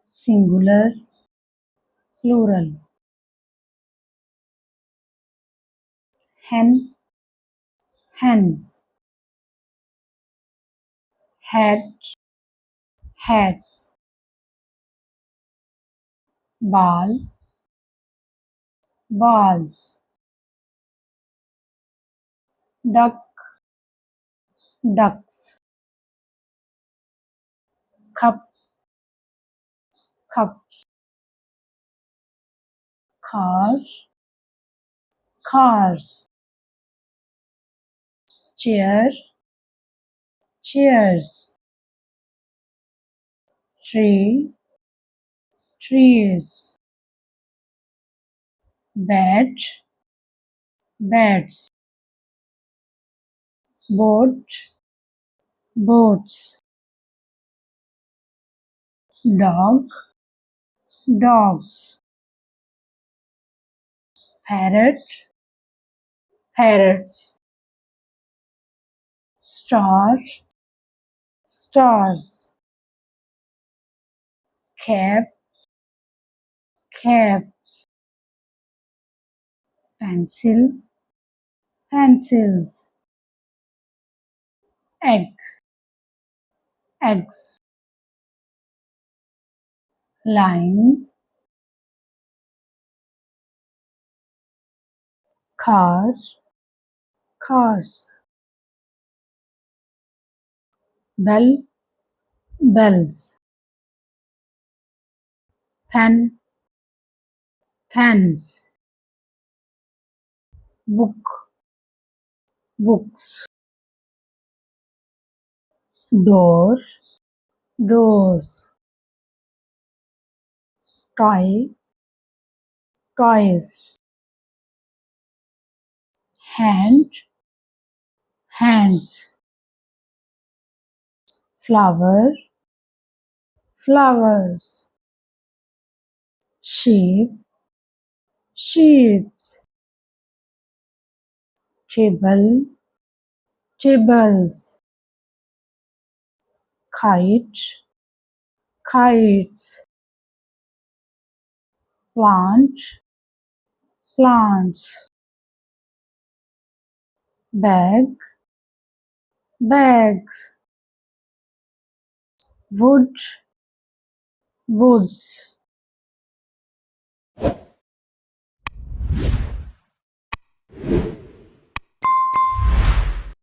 singular, plural. Hen, hens. Hat, hats. Ball, balls. Duck, ducks. Cup, cups. Car, cars. Chair, chairs. Tree, trees. Bed, beds. Boat, boats. Dog, dogs. Parrot, parrots. Star, stars. Cap, caps. Pencil, pencils. Egg, eggs. Line, car, cars. Bell, bells. Pen, pens. Book, books. Door, doors. Toy, toys. Hand, hands. Flower, flowers. Sheep, sheeps. Table, tables. Kite, kites. Plant, plants. Bag, bags. Wood, woods.